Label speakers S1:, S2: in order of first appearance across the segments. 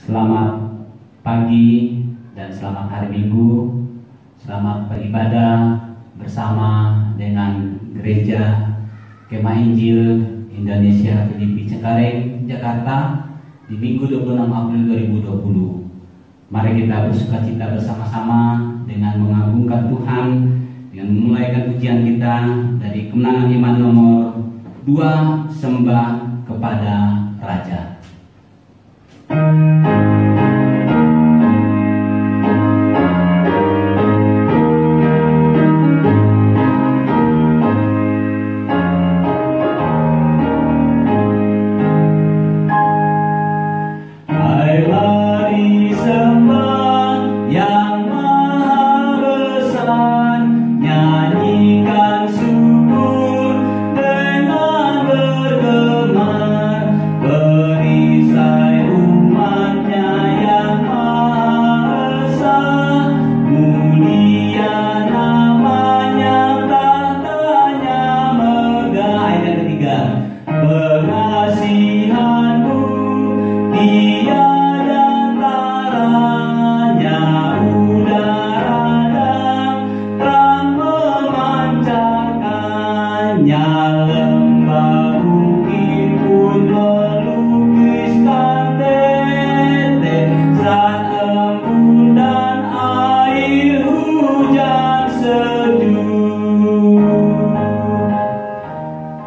S1: Selamat pagi dan selamat hari Minggu. Selamat beribadah bersama dengan Gereja Kemah Injil Indonesia Filipi Cengkareng, Jakarta di Minggu 26 April 2020. Mari kita bersukacita bersama-sama dengan mengagungkan Tuhan, dengan memulaikan ujian kita dari Kemenangan Iman nomor 2, Sembah kepada Raja.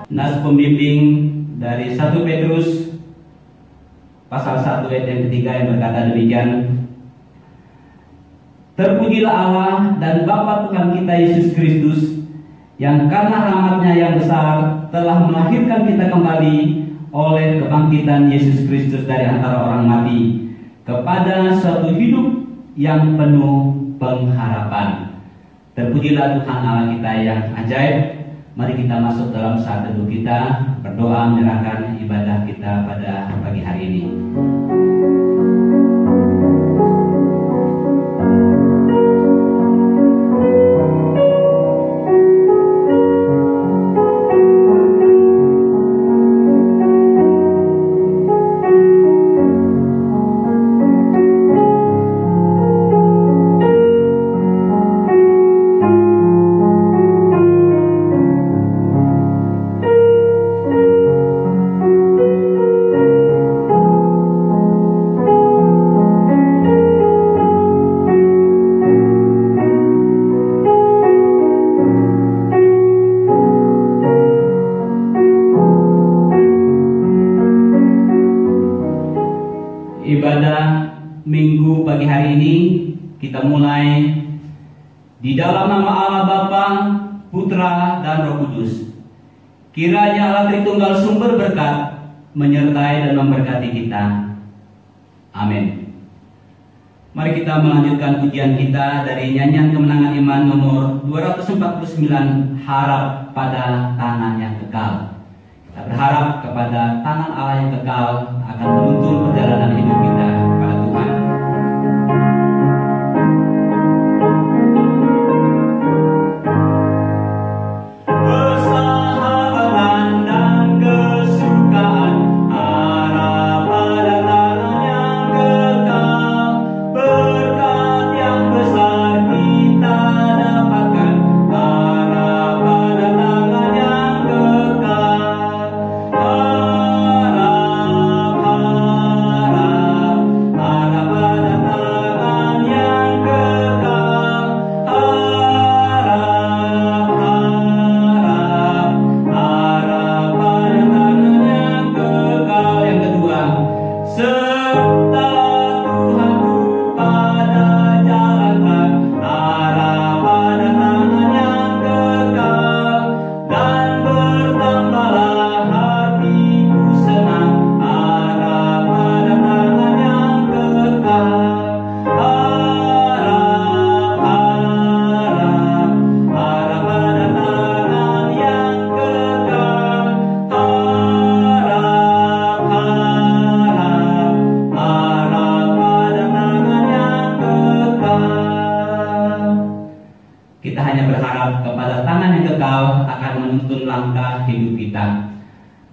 S1: Nas pembimbing dari 1 Petrus pasal 1 ayat yang ketiga yang berkata demikian: Terpujilah Allah dan Bapa Tuhan kita Yesus Kristus, yang karena rahmat-Nya yang besar telah melahirkan kita kembali oleh kebangkitan Yesus Kristus dari antara orang mati kepada suatu hidup yang penuh pengharapan. Terpujilah Tuhan Allah kita yang ajaib. Mari kita masuk dalam saat teduh kita, berdoa menyerahkan ibadah kita pada pagi hari ini. Ibadah Minggu pagi hari ini kita mulai di dalam nama Allah Bapa, Putra dan Roh Kudus. Kiranya Allah Tritunggal sumber berkat menyertai dan memberkati kita. Amin. Mari kita melanjutkan ujian kita dari nyanyian Kemenangan Iman nomor 249, Harap pada Tangan yang Kekal. Kita berharap kepada tangan Allah yang kekal akan menuntun perjalanan hidup kita pada Tuhan. Persahabatan dan kesukaan, harap pada tangan yang kekal. Berkat yang besar kita dapatkan, harap pada tangan yang kekal.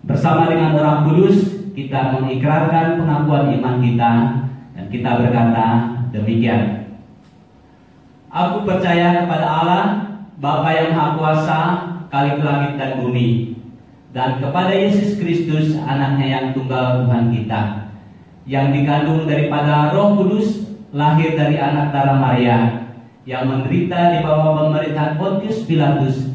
S1: Bersama dengan Roh Kudus kita mengikrarkan pengakuan iman kita dan Dan kita berkata demikian. Aku percaya kepada Allah, Bapa yang Maha Kuasa, Khalik langit dan bumi, dan kepada Yesus Kristus, anaknya yang tunggal Tuhan kita, yang dikandung daripada Roh Kudus, lahir dari anak darah Maria, yang menderita di bawah pemerintahan Pontius Pilatus,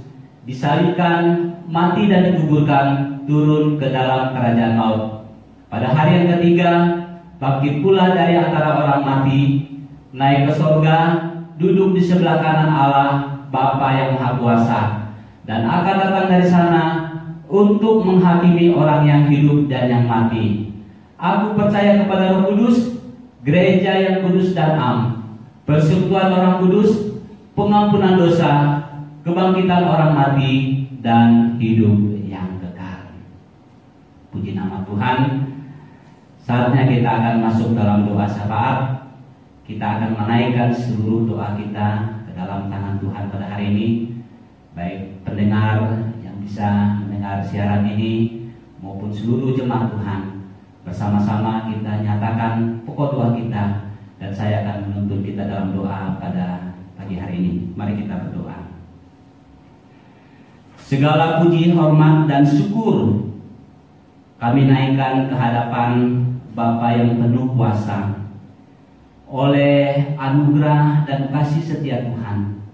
S1: disalibkan, mati dan dikuburkan, turun ke dalam kerajaan maut. Pada hari yang ketiga, bangkit pula dari antara orang mati, naik ke sorga, duduk di sebelah kanan Allah, Bapa yang Maha Kuasa, dan akan datang dari sana untuk menghakimi orang yang hidup dan yang mati. Aku percaya kepada Roh Kudus, gereja yang kudus dan am, persekutuan orang kudus, pengampunan dosa, kebangkitan orang mati, dan hidup yang kekal. Puji nama Tuhan. Saatnya kita akan masuk dalam doa syafaat. Kita akan menaikkan seluruh doa kita ke dalam tangan Tuhan pada hari ini. Baik pendengar yang bisa mendengar siaran ini maupun seluruh jemaat Tuhan, bersama-sama kita nyatakan pokok doa kita, dan saya akan menuntun kita dalam doa pada pagi hari ini. Mari kita berdoa. Segala puji, hormat, dan syukur kami naikkan ke hadapan Bapa yang penuh kuasa. Oleh anugerah dan kasih setia Tuhan,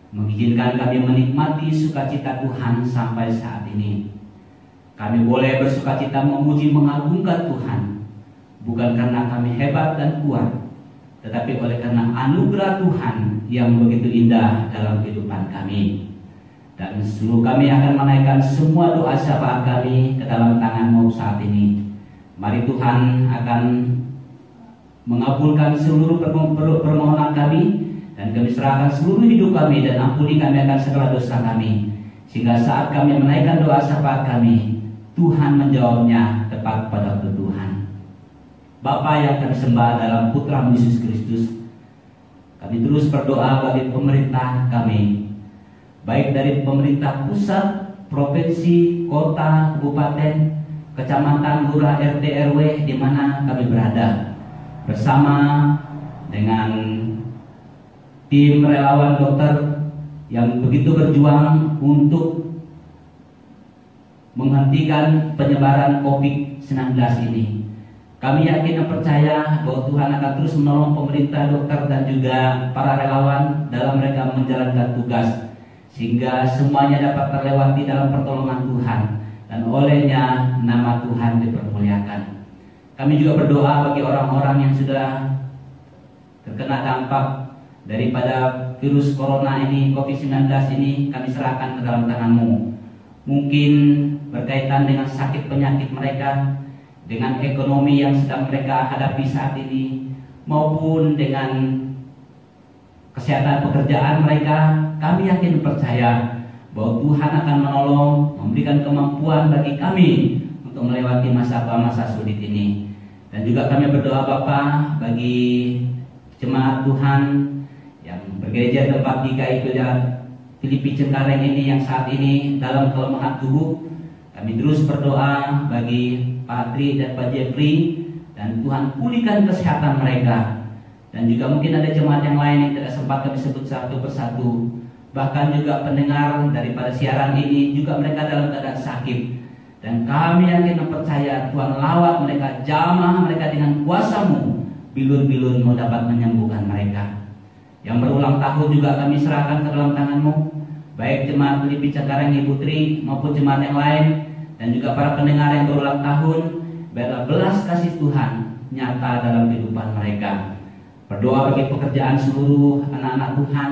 S1: mengizinkan kami menikmati sukacita Tuhan sampai saat ini. Kami boleh bersukacita memuji mengagungkan Tuhan, bukan karena kami hebat dan kuat, tetapi oleh karena anugerah Tuhan yang begitu indah dalam kehidupan kami. Dan seluruh kami akan menaikkan semua doa syafaat kami ke dalam tangan-Mu saat ini. Mari Tuhan akan mengabulkan seluruh permohonan kami, dan kami serahkan seluruh hidup kami, dan ampuni kami akan segala dosa kami, sehingga saat kami menaikkan doa syafaat kami, Tuhan menjawabnya tepat pada waktu Tuhan. Bapa yang kami sembah dalam Putra Yesus Kristus, kami terus berdoa bagi pemerintah kami, baik dari pemerintah pusat, provinsi, kota, kabupaten, kecamatan, lurah, RT, RW di mana kami berada, bersama dengan tim relawan dokter yang begitu berjuang untuk menghentikan penyebaran COVID-19 ini. Kami yakin dan percaya bahwa Tuhan akan terus menolong pemerintah, dokter, dan juga para relawan dalam mereka menjalankan tugas, sehingga semuanya dapat terlewati dalam pertolongan Tuhan, dan olehnya nama Tuhan dipermuliakan. Kami juga berdoa bagi orang-orang yang sudah terkena dampak daripada virus corona ini, COVID-19 ini. Kami serahkan ke dalam tangan-Mu. Mungkin berkaitan dengan sakit penyakit mereka, dengan ekonomi yang sedang mereka hadapi saat ini, maupun dengan kesehatan pekerjaan mereka. Kami yakin percaya bahwa Tuhan akan menolong, memberikan kemampuan bagi kami untuk melewati masa-masa sulit ini. Dan juga kami berdoa Bapa bagi jemaat Tuhan yang bergereja tempat GKI Filipi Cengkareng ini yang saat ini dalam kelemahan tubuh. Kami terus berdoa bagi Pak Tri dan Pak Jeffrey, dan Tuhan pulihkan kesehatan mereka. Dan juga mungkin ada jemaat yang lain yang tidak sempat kami sebut satu persatu. Bahkan juga pendengar daripada siaran ini juga mereka dalam keadaan sakit. Dan kami yakin dan percaya Tuhan lawat mereka, jamah mereka dengan kuasa-Mu, bilur-bilur-Mu dapat menyembuhkan mereka. Yang berulang tahun juga kami serahkan ke dalam tangan-Mu, baik jemaat Filipi Cengkareng Ibu Tri maupun jemaat yang lain, dan juga para pendengar yang berulang tahun. Biarlah belas kasih Tuhan nyata dalam kehidupan mereka. Berdoa bagi pekerjaan seluruh anak-anak Tuhan,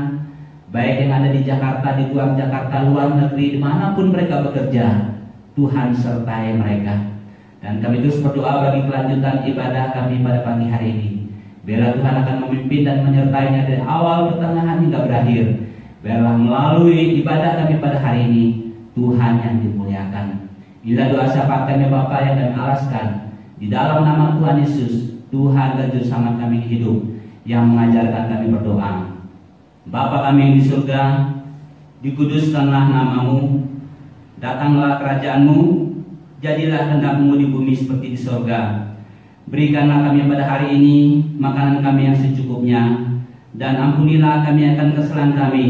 S1: baik yang ada di Jakarta, di luar Jakarta, luar negeri, dimanapun mereka bekerja. Tuhan sertai mereka. Dan kami terus berdoa bagi kelanjutan ibadah kami pada pagi hari ini. Biarlah Tuhan akan memimpin dan menyertainya dari awal, pertengahan hingga berakhir. Biarlah melalui ibadah kami pada hari ini, Tuhan yang dimuliakan. Inilah doa syafaat kami Bapa yang kami alaskan di dalam nama Tuhan Yesus, Tuhan dan Juru Selamat kami hidup, yang mengajarkan kami berdoa. Bapa kami yang di surga, dikuduskanlah nama-Mu, datanglah kerajaan-Mu, jadilah kehendak-Mu di bumi seperti di surga. Berikanlah kami pada hari ini makanan kami yang secukupnya, dan ampunilah kami akan kesalahan kami,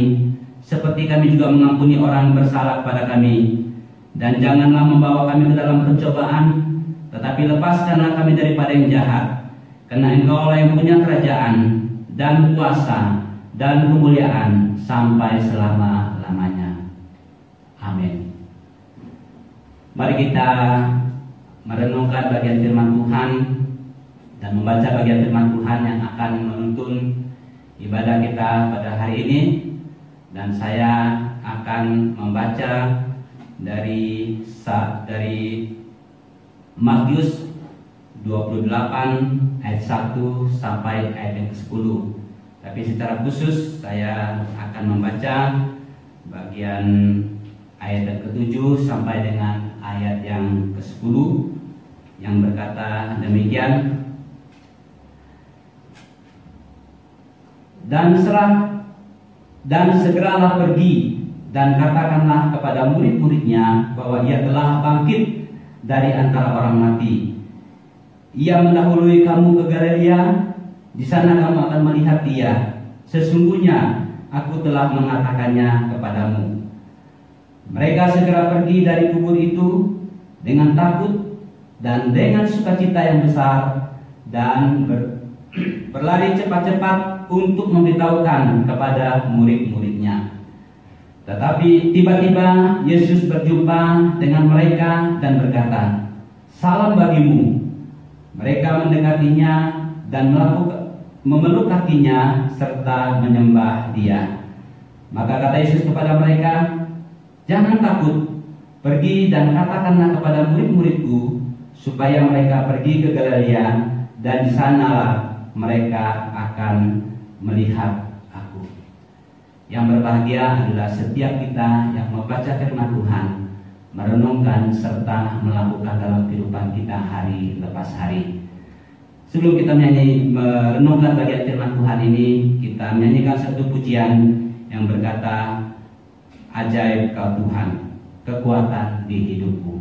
S1: seperti kami juga mengampuni orang bersalah kepada kami. Dan janganlah membawa kami ke dalam pencobaan, tetapi lepaskanlah kami daripada yang jahat. Karena Engkaulah yang punya kerajaan dan kuasa dan kemuliaan sampai selama-lamanya. Amin. Mari kita merenungkan bagian firman Tuhan dan membaca bagian firman Tuhan yang akan menuntun ibadah kita pada hari ini. Dan saya akan membaca dari Matius 28 ayat 1 sampai ayat yang ke-10. Tapi secara khusus saya akan membaca bagian ayat yang ke-7 sampai dengan ayat yang ke-10 yang berkata demikian. Dan segeralah pergi dan katakanlah kepada murid-muridnya bahwa ia telah bangkit dari antara orang mati. Ia mendahului kamu ke Galilea, di sana kamu akan melihat dia. Sesungguhnya aku telah mengatakannya kepadamu. Mereka segera pergi dari kubur itu dengan takut dan dengan sukacita yang besar, dan berlari cepat-cepat untuk memberitahukan kepada murid-muridnya. Tetapi tiba-tiba Yesus berjumpa dengan mereka dan berkata, "Salam bagimu." Mereka mendekatinya dan memeluk kakinya serta menyembah dia. Maka kata Yesus kepada mereka, "Jangan takut, pergi dan katakanlah kepada murid-muridku supaya mereka pergi ke Galilea, dan di sanalah mereka akan melihat aku." Yang berbahagia adalah setiap kita yang membaca firman Tuhan, merenungkan serta melakukan dalam kehidupan kita hari lepas hari. Sebelum kita merenungkan bagian firman Tuhan ini, kita menyanyikan satu pujian yang berkata, "Ajaib Kau Tuhan, kekuatan di hidupku."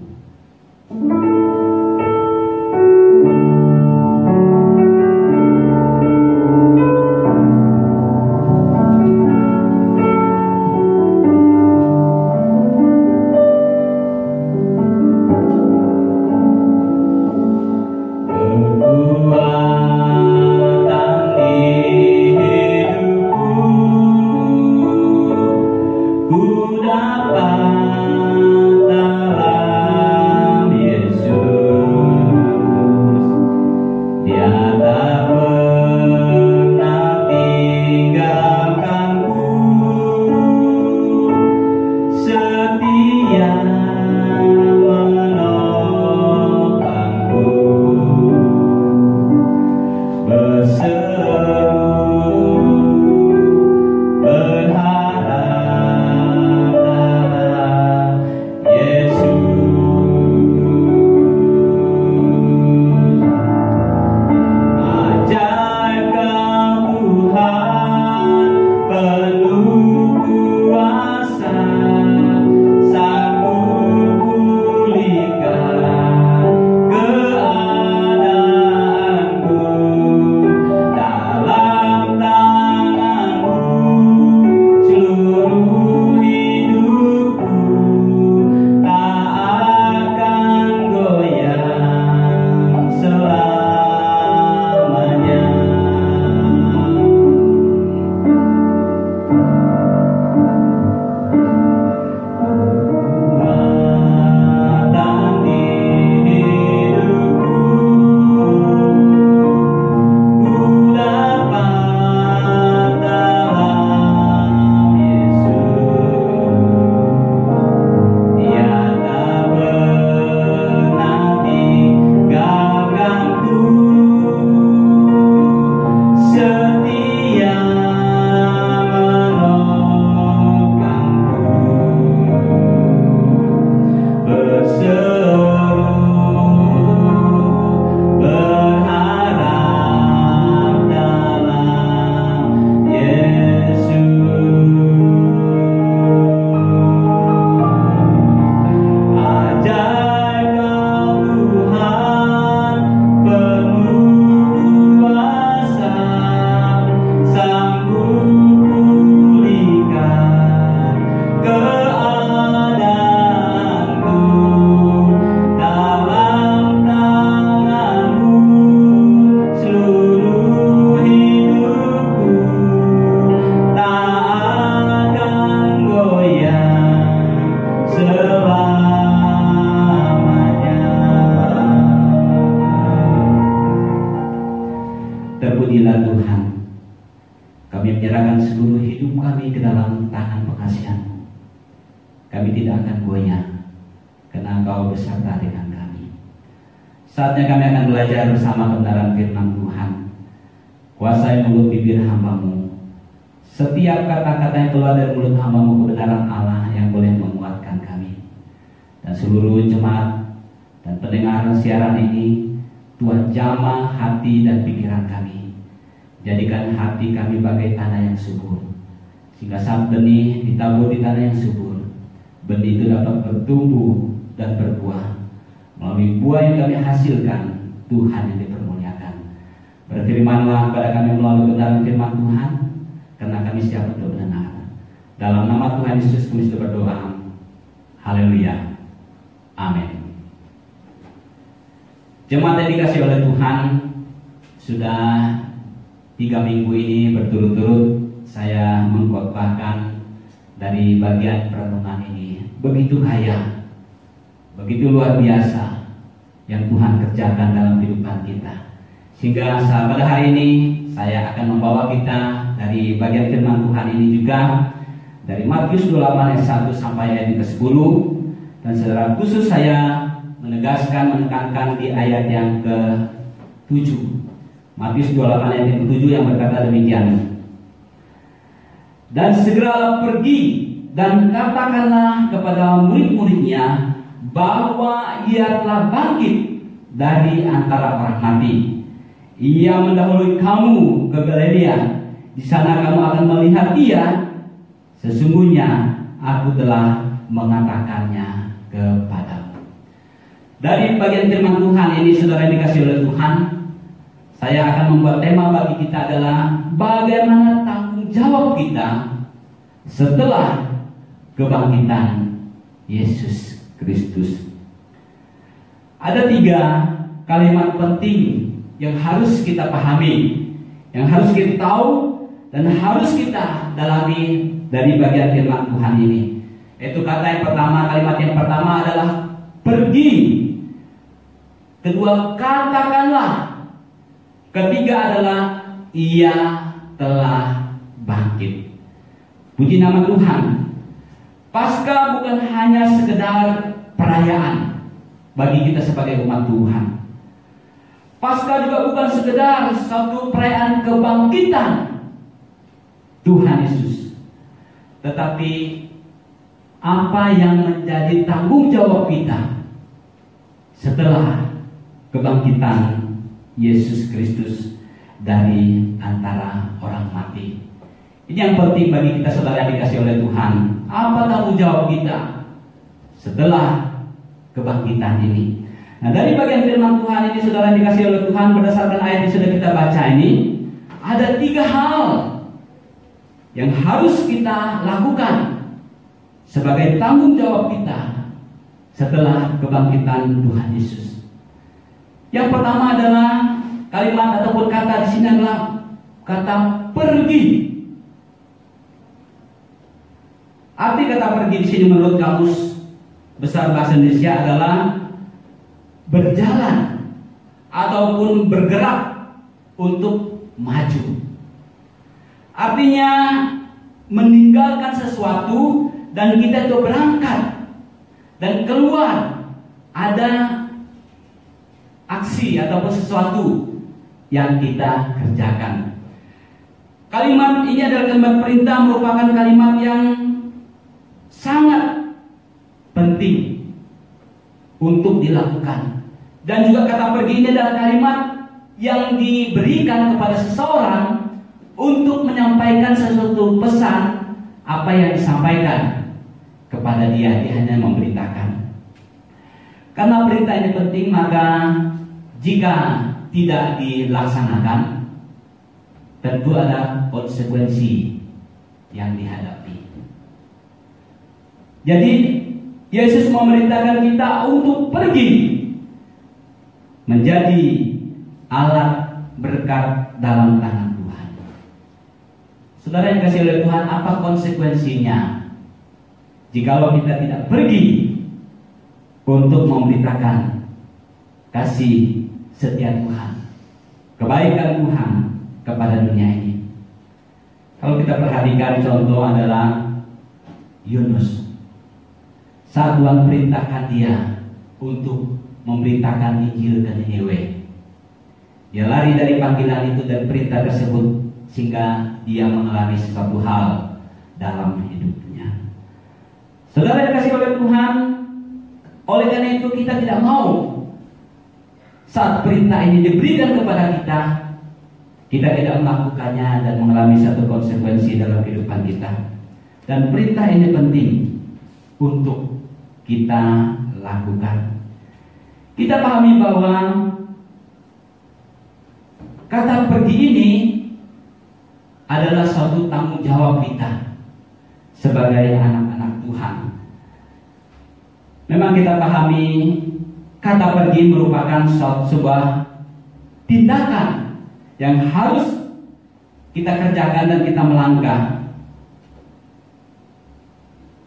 S1: terpujilah Tuhan. Kami menyerahkan seluruh hidup kami ke dalam tangan pengasihan-Mu. Kami tidak akan goyah, karena Engkau beserta dengan kami. Saatnya kami akan belajar bersama kebenaran firman Tuhan. Kuasai mulut bibir hamba-Mu. Setiap kata-kata yang keluar dari mulut hamba-Mu kebenaran Allah yang boleh menguatkan kami. Dan seluruh jemaat dan pendengar siaran ini, Tuhan jamah hati dan pikiran kami. Jadikan hati kami bagai tanah yang subur, sehingga saat benih ditabur di tanah yang subur, benih itu dapat bertumbuh dan berbuah. Melalui buah yang kami hasilkan, Tuhan yang dipermuliakan. Berfirmanlah kepada kami melalui kebenaran firman Tuhan, karena kami siap untuk mendengar. Dalam nama Tuhan Yesus kami sudah berdoa. Haleluya. Amin. Jemaat yang dikasihi oleh Tuhan, sudah 3 minggu ini berturut-turut saya mengkhotbahkan dari bagian perenungan ini. Begitu kaya, begitu luar biasa yang Tuhan kerjakan dalam kehidupan kita. Sehingga pada hari ini saya akan membawa kita dari bagian firman Tuhan ini juga dari Matius 28 ayat 1 sampai ayat ke-10. Dan secara khusus saya menekankan di ayat yang ke-7. Matius 28 ayat yang ke-7 yang berkata demikian. Dan segeralah pergi dan katakanlah kepada murid-muridnya bahwa ia telah bangkit dari antara orang mati. Ia mendahului kamu ke Galilea. Di sana kamu akan melihat dia. Sesungguhnya aku telah mengatakannya kepadamu. Dari bagian firman Tuhan ini, saudara yang dikasihi oleh Tuhan, saya akan membuat tema bagi kita adalah bagaimana tanggung jawab kita setelah kebangkitan Yesus Kristus. Ada 3 kalimat penting yang harus kita pahami, yang harus kita tahu, dan harus kita dalami dari bagian firman Tuhan ini. Itu kalimat yang pertama adalah pergi. Kedua, katakanlah. Ketiga adalah ia telah bangkit. Puji nama Tuhan. Paskah bukan hanya sekedar perayaan bagi kita sebagai umat Tuhan. Paskah juga bukan sekedar satu perayaan kebangkitan Tuhan Yesus. Tetapi apa yang menjadi tanggung jawab kita setelah kebangkitan Yesus Kristus dari antara orang mati. Ini yang penting bagi kita, saudara yang dikasihi oleh Tuhan. Apa tanggung jawab kita setelah kebangkitan ini? Nah, dari bagian firman Tuhan ini, saudara yang dikasihi oleh Tuhan, berdasarkan ayat yang sudah kita baca ini, ada 3 hal yang harus kita lakukan sebagai tanggung jawab kita setelah kebangkitan Tuhan Yesus. Yang pertama adalah kalimat ataupun kata di sini adalah kata pergi. Arti kata pergi di sini menurut Kamus Besar Bahasa Indonesia adalah berjalan ataupun bergerak untuk maju. Artinya meninggalkan sesuatu dan kita itu berangkat dan keluar, ada aksi ataupun sesuatu yang kita kerjakan. Kalimat ini adalah kalimat perintah, merupakan kalimat yang sangat penting untuk dilakukan. Dan juga kata pergi ini adalah kalimat yang diberikan kepada seseorang untuk menyampaikan sesuatu pesan. Apa yang disampaikan kepada dia hanya memberitakan. Karena perintah ini penting, maka jika tidak dilaksanakan, tentu ada konsekuensi yang dihadapi. Jadi Yesus memerintahkan kita untuk pergi menjadi alat berkat dalam tangan Tuhan. Saudara yang kasih oleh Tuhan, apa konsekuensinya jikalau kita tidak pergi untuk memberitakan kasih setia Tuhan kebaikan Tuhan kepada dunia ini. Kalau kita perhatikan, contoh adalah Yunus. Saat Tuhan perintahkan dia untuk memberitakan Injil ke Niniwe, dia lari dari panggilan itu dan perintah tersebut, sehingga dia mengalami sesuatu hal dalam hidupnya. Saudara yang dikasihi oleh Tuhan, oleh karena itu kita tidak mau saat perintah ini diberikan kepada kita tidak melakukannya dan mengalami satu konsekuensi dalam kehidupan kita. Dan perintah ini penting untuk kita lakukan. Kita pahami bahwa kata pergi ini adalah suatu tanggung jawab kita sebagai anak-anak Tuhan. Memang kita pahami kata pergi merupakan sebuah tindakan yang harus kita kerjakan dan kita melangkah.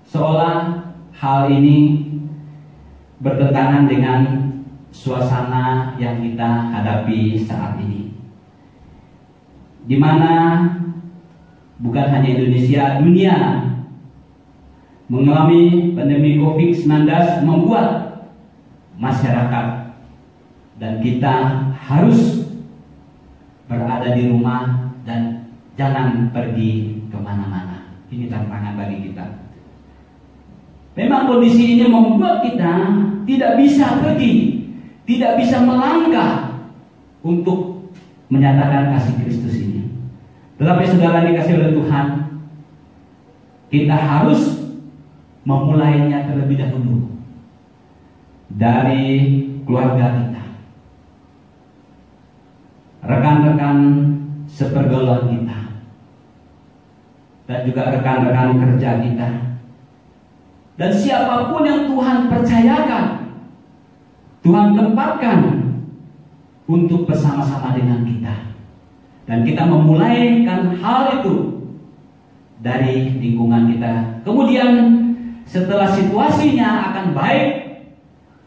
S1: Seolah hal ini bertentangan dengan suasana yang kita hadapi saat ini, di mana bukan hanya Indonesia, dunia mengalami pandemi COVID-19 membuat masyarakat dan kita harus berada di rumah dan jangan pergi kemana-mana. Ini tantangan bagi kita. Memang kondisi ini membuat kita tidak bisa pergi, tidak bisa melangkah untuk menyatakan kasih Kristus ini. Tetapi saudara dikasih oleh Tuhan, kita harus memulainya terlebih dahulu dari keluarga kita, rekan-rekan sepergaulan kita, dan juga rekan-rekan kerja kita, dan siapapun yang Tuhan percayakan, Tuhan tempatkan untuk bersama-sama dengan kita. Dan kita memulaikan hal itu dari lingkungan kita. Kemudian setelah situasinya akan baik,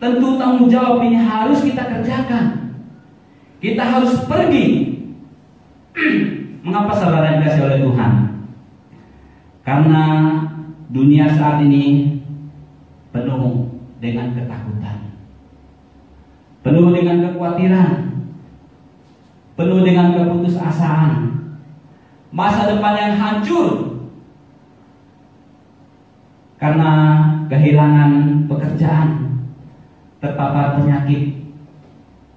S1: tentu tanggung jawab ini harus kita kerjakan. Kita harus pergi. Mengapa saudara yang dikasihi oleh Tuhan? Karena dunia saat ini penuh dengan ketakutan, penuh dengan kekhawatiran, penuh dengan keputusasaan, masa depan yang hancur karena kehilangan pekerjaan, terpapar penyakit,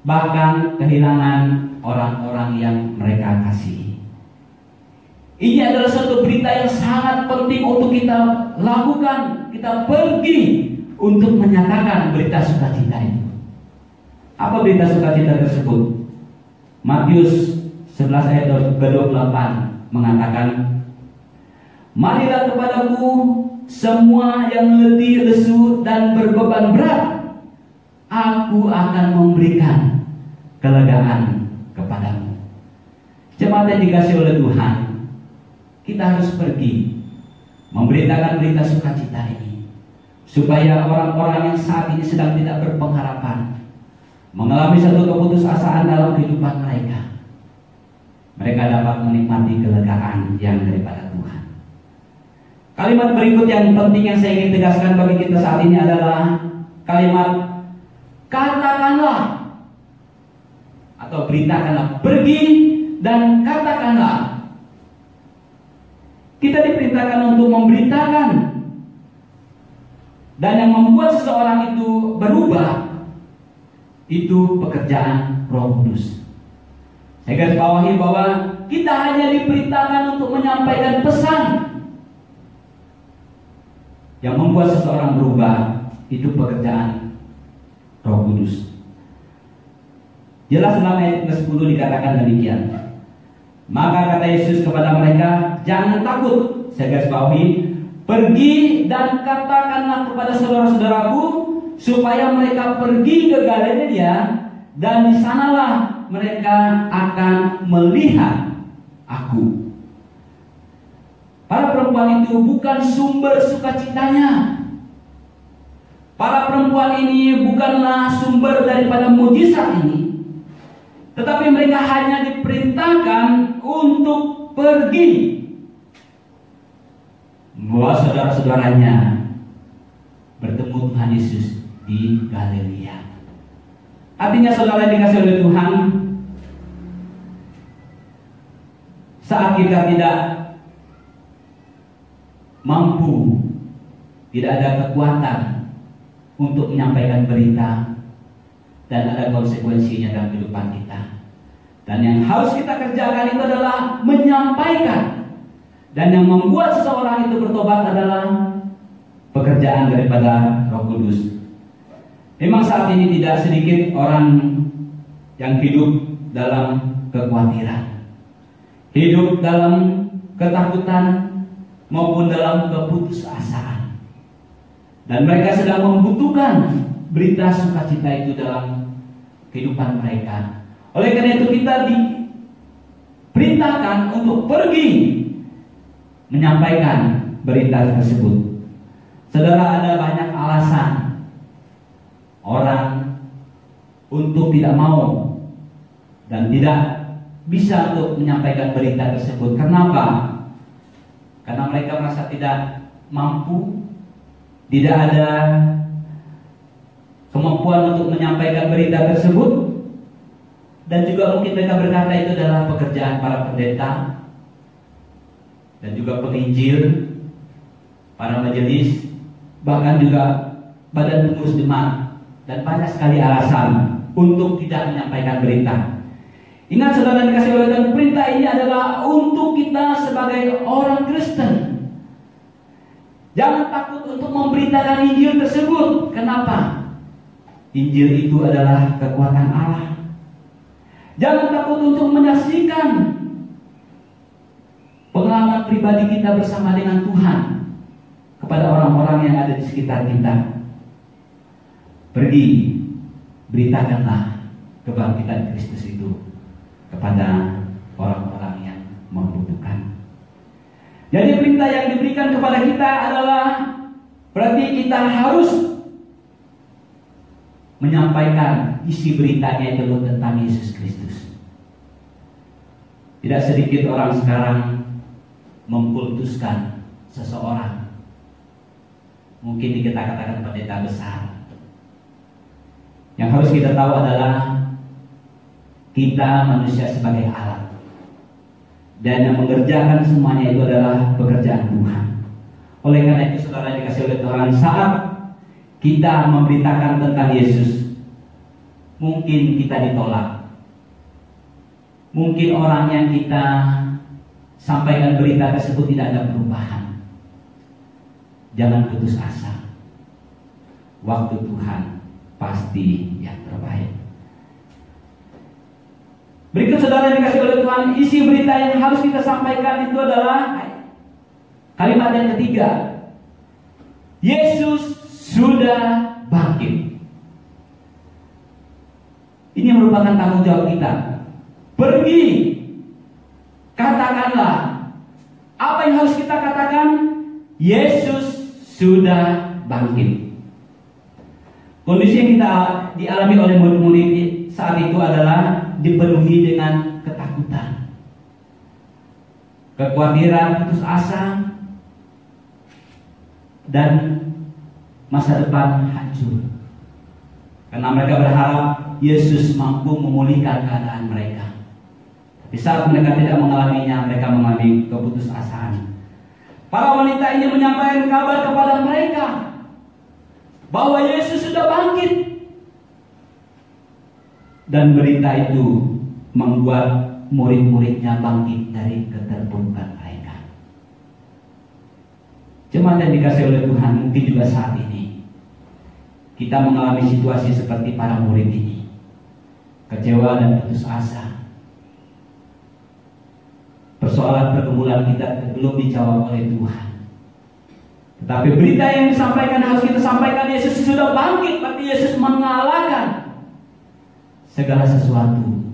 S1: bahkan kehilangan orang-orang yang mereka kasihi. Ini adalah suatu berita yang sangat penting untuk kita lakukan. Kita pergi untuk menyatakan berita sukacita ini. Apa berita sukacita tersebut? Matius 11 ayat ke-28 mengatakan, "Marilah kepadaku semua yang letih, lesu, dan berbeban berat, aku akan memberikan kelegaan kepadamu." Jemaat yang dikasihi oleh Tuhan, kita harus pergi memberitakan berita sukacita ini, supaya orang-orang yang saat ini sedang tidak berpengharapan, mengalami satu keputusasaan dalam kehidupan mereka dapat menikmati kelegaan yang daripada Tuhan. Kalimat berikut yang penting yang saya ingin tegaskan bagi kita saat ini adalah kalimat katakanlah, atau beritakanlah. Pergi dan katakanlah. Kita diperintahkan untuk memberitakan, dan yang membuat seseorang itu berubah itu pekerjaan Roh Kudus. Saya garis bawahi bahwa kita hanya diperintahkan untuk menyampaikan pesan. Yang membuat seseorang berubah itu pekerjaan Roh Kudus. Jelas dalam ayat ke-10 dikatakan demikian. Maka kata Yesus kepada mereka, "Jangan takut." Saya garis bawahi, "Pergi dan katakanlah kepada saudara-saudaraku supaya mereka pergi ke Galilea, dan di sanalah mereka akan melihat aku." Para perempuan itu bukan sumber sukacitanya. Para perempuan ini bukanlah sumber daripada mujizat ini. tetapi mereka hanya diperintahkan untuk pergi membawa saudara-saudaranya bertemu Tuhan Yesus di Galilea. Artinya saudara yang dikasih oleh Tuhan, saat kita tidak mampu, tidak ada kekuatan untuk menyampaikan berita, dan ada konsekuensinya dalam kehidupan kita. Dan yang harus kita kerjakan itu adalah menyampaikan. Dan yang membuat seseorang itu bertobat adalah pekerjaan daripada Roh Kudus. Memang saat ini tidak sedikit orang yang hidup dalam kekhawatiran, hidup dalam ketakutan maupun dalam keputusasaan. Dan mereka sedang membutuhkan berita sukacita itu dalam kehidupan mereka. Oleh karena itu kita diperintahkan untuk pergi menyampaikan berita tersebut. Saudara, ada banyak alasan orang untuk tidak mau dan tidak bisa untuk menyampaikan berita tersebut. Kenapa? Karena mereka merasa tidak mampu, tidak ada kemampuan untuk menyampaikan berita tersebut, dan juga mungkin mereka berkata itu adalah pekerjaan para pendeta dan juga penginjil, para majelis, bahkan juga badan pengurus jemaat, dan banyak sekali alasan untuk tidak menyampaikan berita. Ingat saudara yang dikasih oleh Tuhan, perintah ini adalah untuk kita sebagai orang Kristen. Jangan takut untuk memberitakan Injil tersebut. Kenapa? Injil itu adalah kekuatan Allah. Jangan takut untuk menyaksikan pengalaman pribadi kita bersama dengan Tuhan kepada orang-orang yang ada di sekitar kita. Pergi, beritakanlah kebangkitan Kristus itu kepada orang-orang yang membutuhkan. Jadi perintah yang diberikan kepada kita adalah berarti kita harus menyampaikan isi beritanya itu tentang Yesus Kristus. Tidak sedikit orang sekarang mengkultuskan seseorang. Mungkin kita katakan pendeta besar. Yang harus kita tahu adalah kita manusia sebagai alat, dan yang mengerjakan semuanya itu adalah pekerjaan Tuhan. Oleh karena itu saudara dikasih oleh Tuhan, saat kita memberitakan tentang Yesus, mungkin kita ditolak, mungkin orang yang kita sampaikan berita tersebut tidak ada perubahan. Jangan putus asa. Waktu Tuhan pasti yang terbaik. Berikut saudara yang dikasih oleh Tuhan, isi berita yang harus kita sampaikan itu adalah kalimat yang ketiga. Yesus sudah bangkit. Ini merupakan tanggung jawab kita. Pergi, katakanlah. Apa yang harus kita katakan? Yesus sudah bangkit. Kondisi yang kita dialami oleh murid-murid saat itu adalah dipenuhi dengan ketakutan, kekhawatiran, putus asa, dan masa depan hancur. Karena mereka berharap Yesus mampu memulihkan keadaan mereka. Tapi saat mereka tidak mengalaminya, mereka mengalami keputusasaan. Para wanita ini menyampaikan kabar kepada mereka bahwa Yesus sudah bangkit. Dan berita itu membuat murid-muridnya bangkit dari keterpurukan mereka. Jemaat yang dikasih oleh Tuhan, mungkin juga saat ini kita mengalami situasi seperti para murid ini, kecewa dan putus asa. Persoalan pergumulan kita belum dijawab oleh Tuhan. Tetapi berita yang disampaikan harus kita sampaikan, Yesus sudah bangkit, berarti Yesus mengalahkan segala sesuatu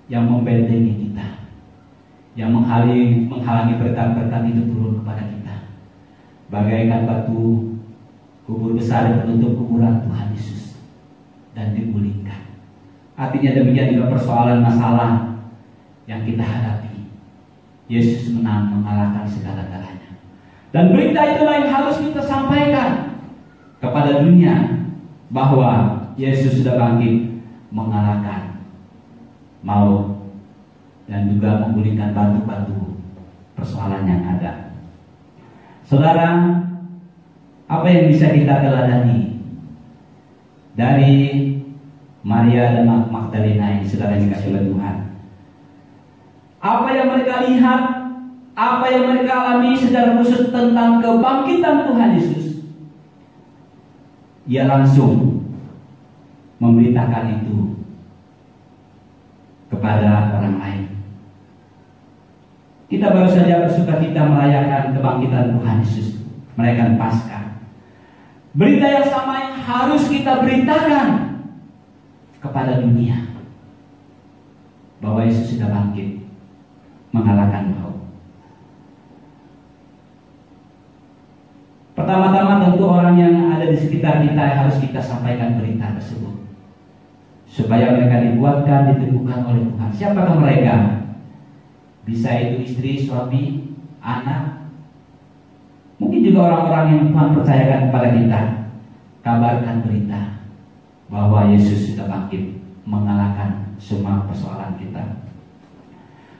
S1: yang membentengi kita, yang menghalangi berkat-berkat itu turun kepada kita. Bagaikan batu kubur besar yang menutup kuburan Tuhan Yesus dan digulingkan. Artinya demikian juga persoalan masalah yang kita hadapi. Yesus menang, mengalahkan segala-galanya. Dan berita itulah yang harus kita sampaikan kepada dunia, bahwa Yesus sudah bangkit, mengalahkan maut, dan juga menggulingkan batu-batu persoalan yang ada. Saudara, apa yang bisa kita teladani dari Maria dan Magdalena yang saudara dikasih oleh Tuhan? Apa yang mereka lihat, apa yang mereka alami secara khusus tentang kebangkitan Tuhan Yesus, ia langsung memberitakan itu kepada orang lain. Kita baru saja bersukacita merayakan kebangkitan Tuhan Yesus, merayakan Paskah. Berita yang sama yang harus kita beritakan kepada dunia, bahwa Yesus sudah bangkit, mengalahkan maut. Pertama-tama tentu orang yang ada di sekitar kita harus kita sampaikan berita tersebut, supaya mereka dikuatkan, diteguhkan oleh Tuhan. Siapakah mereka? Bisa itu istri, suami, anak, mungkin juga orang-orang yang Tuhan percayakan kepada kita. Kabarkan berita bahwa Yesus sudah bangkit, mengalahkan semua persoalan kita.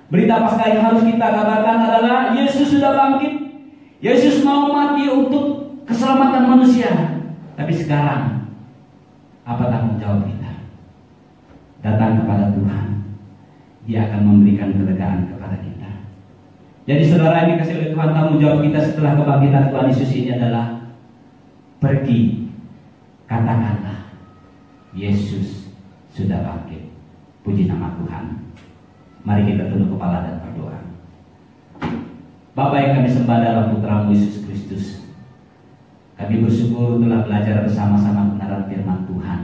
S1: Berita Paskah yang harus kita kabarkan adalah Yesus sudah bangkit. Yesus mau mati untuk keselamatan manusia. Tapi sekarang, apa tanggung jawab kita? Datang kepada Tuhan, Dia akan memberikan kelegaan kepada kita. Jadi saudara, ini kasih oleh Tuhan, tanggung jawab kita setelah kebangkitan Tuhan Yesus ini adalah pergi, katakanlah Yesus sudah bangkit. Puji nama Tuhan. Mari kita tunduk kepala dan berdoa. Bapa yang kami sembah dalam Putra-Mu Yesus Kristus, kami bersyukur telah belajar bersama-sama kebenaran firman Tuhan,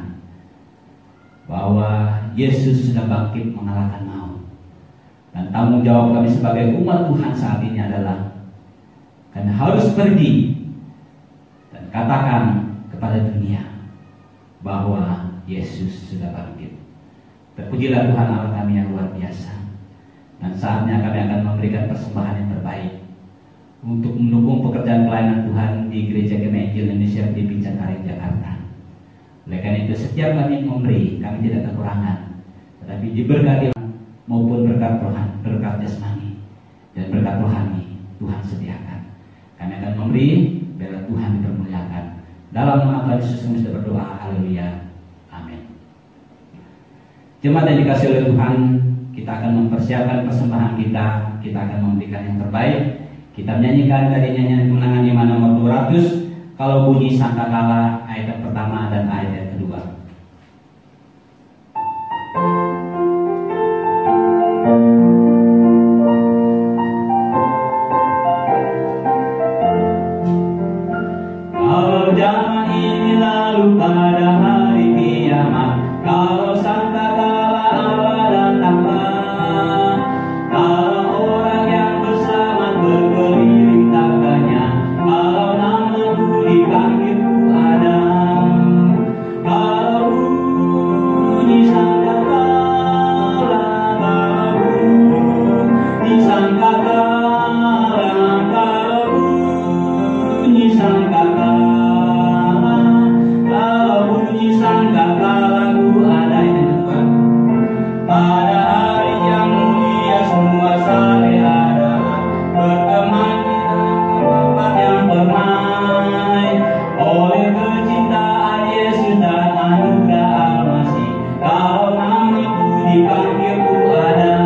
S1: bahwa Yesus sudah bangkit mengalahkan maut. Dan tanggung jawab kami sebagai umat Tuhan saat ini adalah kami harus pergi dan katakan kepada dunia bahwa Yesus sudah bangkit. Terpujilah Tuhan Allah kami yang luar biasa. Dan saatnya kami akan memberikan persembahan yang terbaik untuk mendukung pekerjaan pelayanan Tuhan di Gereja Gema Injil Indonesia di Binjangkaring, Jakarta. Oleh karena itu, setiap kami memberi, kami tidak kekurangan, tetapi diberkati maupun berkat Tuhan, berkat jasmani dan berkat rohani Tuhan sediakan. Kami akan memberi, biarlah Tuhan dipermuliakan. Dalam nama Tuhan Yesus kami sudah berdoa. Haleluya. Amin. Jemaat yang dikasih oleh Tuhan, kita akan mempersiapkan persembahan kita. Kita akan memberikan yang terbaik. Kita menyanyikan dari nyanyian kemenangan iman nomor 200, kalau bunyi sangkakala, ayat yang pertama dan ayat yang kedua. Kalau zaman ini lalu pada hari kiamat, kalau sangkakala Allah datanglah, kalau orang yang bersama berkeliling taktanya, kalau namaku dipanggil ku ada, kalau bunyi sangkakala, kalau bunyi sangkakala, kalau bunyi sangkakala, kalau bunyi sangkakala ku ada. Yang kedua, pada hari yang mulia semua saling ada berteman di tempat yang permai oleh kecintaan Yesus dan anugerah Al-Masih. Kalau namaku dipanggil ku ada,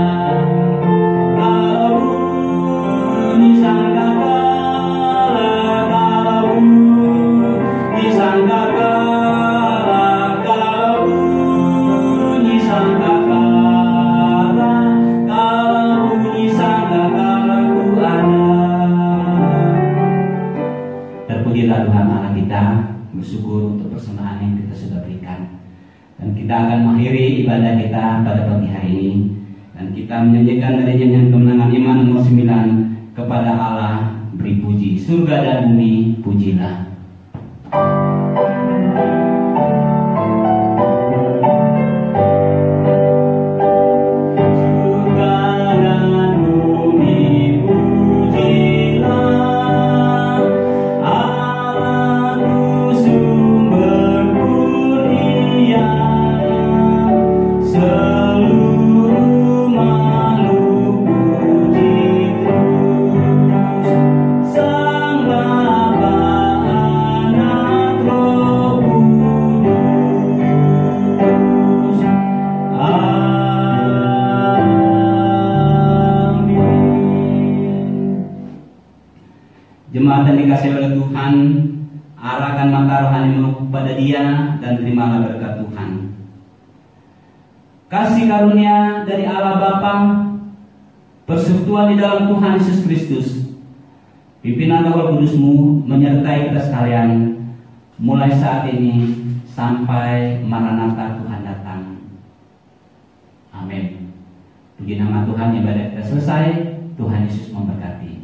S1: kalau bunyi sangkakala, kalau bunyi sangkakala, kalau bunyi sangkakala, kalau bunyi sangkakala ku ada. Terpujilah Tuhan Allah kita, bersyukur untuk persembahan yang kita sudah berikan. Dan kita akan mengakhiri ibadah kita pada pagi hari ini. Dan kita menyanyikan dari nyanyian kemenangan iman nomor 9, kepada Allah beri puji, surga dan bumi pujilah. Jemaat yang dikasihi oleh Tuhan, arahkan mata rohanimu pada Dia dan terimalah berkat Tuhan. Kasih karunia dari Allah Bapa, persekutuan di dalam Tuhan Yesus Kristus, pimpinan Roh Kudus-Mu menyertai kita sekalian mulai saat ini sampai Maranatha Tuhan datang. Amin. Puji nama Tuhan, ibadah kita selesai. Tuhan Yesus memberkati.